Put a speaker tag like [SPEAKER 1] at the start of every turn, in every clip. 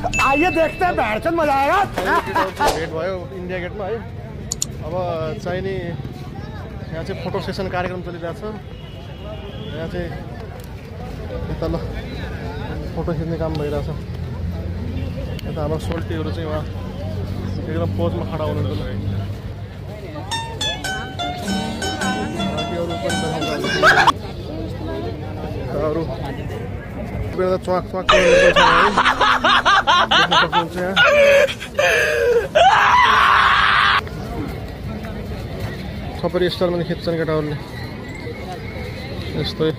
[SPEAKER 1] आइए देखते हैं बैठन मजा आएगा।
[SPEAKER 2] भेट भयो इन्डिया गेटमा है। अब चाहिने यहाँ चाहिँ फोटो सेसन कार्यक्रम चलिरहेछ। यहाँ चाहिँ तल फोटो खिच्ने काम भइरहेछ। यता हाम्रो सोल्टीहरू चाहिँ उहाँ एकदम पोजमा खडा हुनुहुन्छ। अरू बेला च्वाक च्वाक सबै स्टारमा खिच्छन् केटाहरूले। यस्तै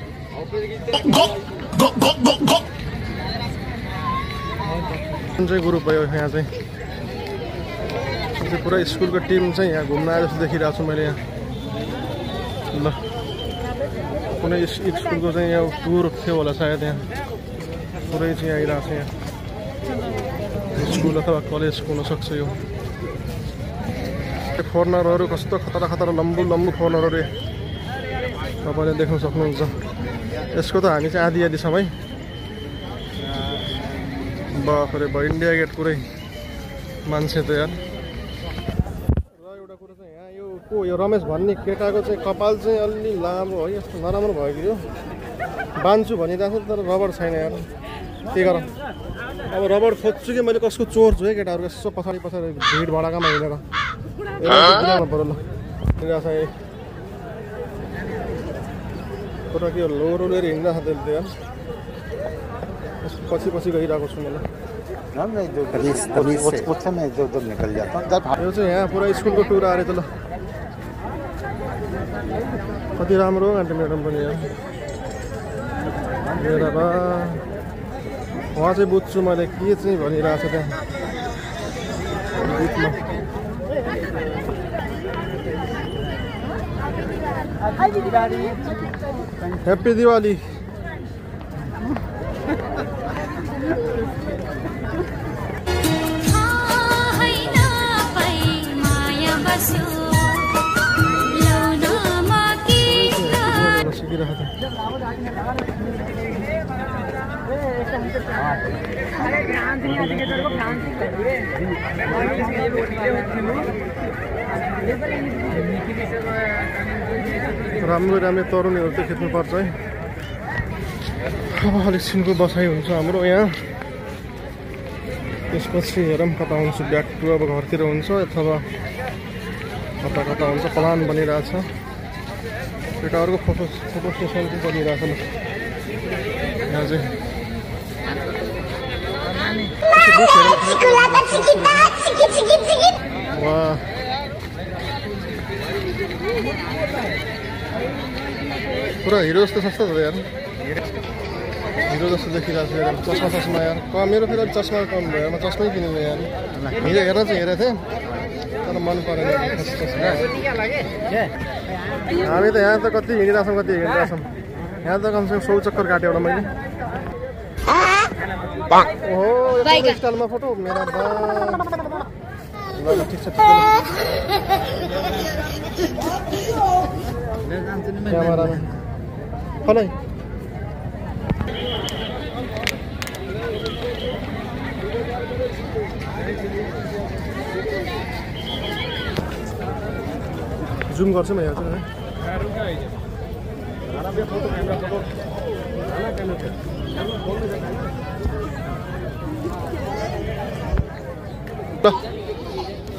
[SPEAKER 2] जुन चाहिँ ग्रुप भयो यहाँ चाहिँ पुरा स्कुलको टिम चाहिँ यहाँ घुम्न आए जस्तो देखिरहेको छु मैले यहाँ। ल कुनै स्कुलको चाहिँ यहाँ टुर थियो होला सायद। यहाँ पुरै चाहिँ आइरहेको छ। यहाँ स्कुल अथवा कलेजको हुनसक्छ यो। फोर्नरहरू कस्तो खतरा खतरा लम्बु लम्बु फोर्नरहरू तपाईँले देख्न सक्नुहुन्छ। यसको त हामी चाहिँ आधी आधी छौँ है। बाफरे भयो इन्डिया गेट पुरै मान्छे त यार। र एउटा कुरो चाहिँ यहाँ यो को यो रमेश भन्ने केटाको चाहिँ कपाल चाहिँ अलि लामो है। यस्तो नराम्रो भयो कि यो बान्छु भनिरहेको छ तर रबर छैन यार। के गर अब रबर खोज्छु कि मैले कसको चोर्छु है केटाहरू। यसो पछाडि पछाडि भिड भडाकामा हिँडेर पऱ्यो। ल पुरा के लोरो लिएर हिँड्दा छ त्यसले यार। पछि पछि गइरहेको छु मैले। यो चाहिँ यहाँ पुरा स्कुलको टुर आएर त ल कति राम्रो आन्टी म्याडम पनि यहाँ। मेरा बा उहाँ चाहिँ बुझ्छु मैले के चाहिँ भनिरहेको छ त्यहाँ गीतमा। ह्याप्पी दिवाली। राम्रो राम्रो तरुणीहरू चाहिँ खिच्नुपर्छ है। अब अलिक छिनको बसाइ हुन्छ हाम्रो यहाँ। त्यसपछि हेरौँ कता हुन्छ ब्याक टु अब घरतिर हुन्छ अथवा कता कता हुन्छ। प्लान बनिरहेछ। केटाहरूको फोटो सेसन चाहिँ बनिरहेछ। ल यहाँ चाहिँ पुरा हिरो जस्तो सस्तो छ यार। हिरो जस्तो देखिरहेको छ यार। चस्मा चस्मा यार मेरो फेरि चस्मा कम भयो। म चस्मै किनेको यार। हिरो हेर्न चाहिँ हेरेको थिएँ तर मन परेन। हामी त यहाँ त कति हिँडिरहेछौँ कति हिँडिरहेछौँ। यहाँ त कमसेकम 100 चक्कर काट्यो होला मैले। ओहो यो स्टाइलमा फोटो मेरा बा। ल ठिक छ क्यामेरामा खलै जुम गर्छु म यहाँ चाहिँ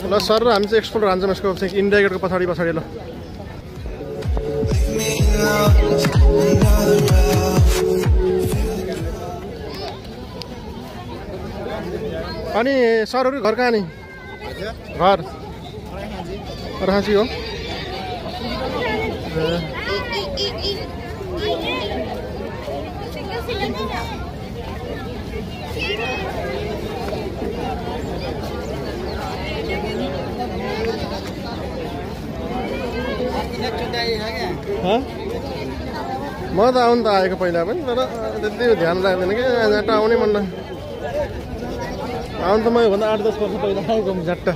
[SPEAKER 2] ल सर र हामी चाहिँ एक्सपोर्ट हान्छौँ। यसको चाहिँ इन्डिया गेटको पछाडि पछाडि। ल अनि सरहरू घर कहाँ नि? घर राँची हो। म त आउनु त आएको पहिला पनि तर त्यति ध्यान लाग्दैन कि झट्ट आउनै मन लाग्छ। आउनु त म योभन्दा 8-10 वर्ष पहिला आएको झट्ट।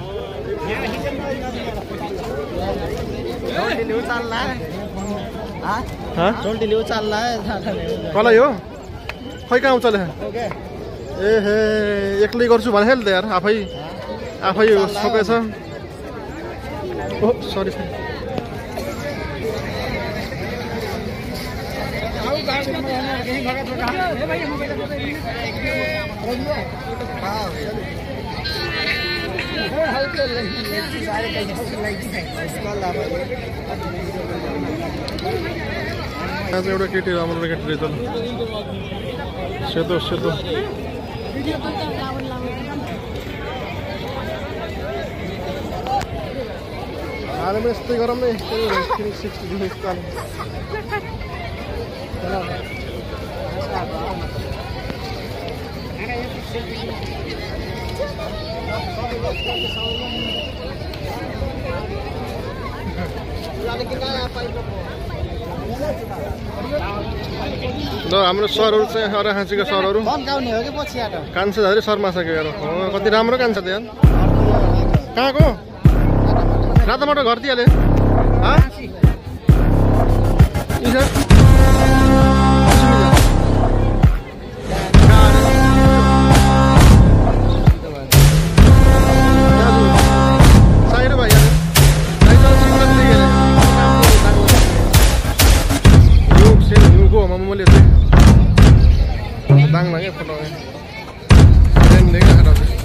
[SPEAKER 2] कसलाई हो खै कहाँ उचाले ए हे एक्लै गर्छु भने नि त यार आफै छोकेछ ओ सरी आज एउटा केटी राम्रो केटी रहेछ सेतो सेतो हालैमा यस्तै गरम नै 60 डिग्री चाल्छ ल हाम्रो सरहरू चाहिँ अराखाँचीका सरहरू कान्छा धेरै शर्मा छ यार कति राम्रो कान्छा त यार कहाँको रातामाटो घर दिइहाले Đang lấy cái phần này lên đấy cả rồi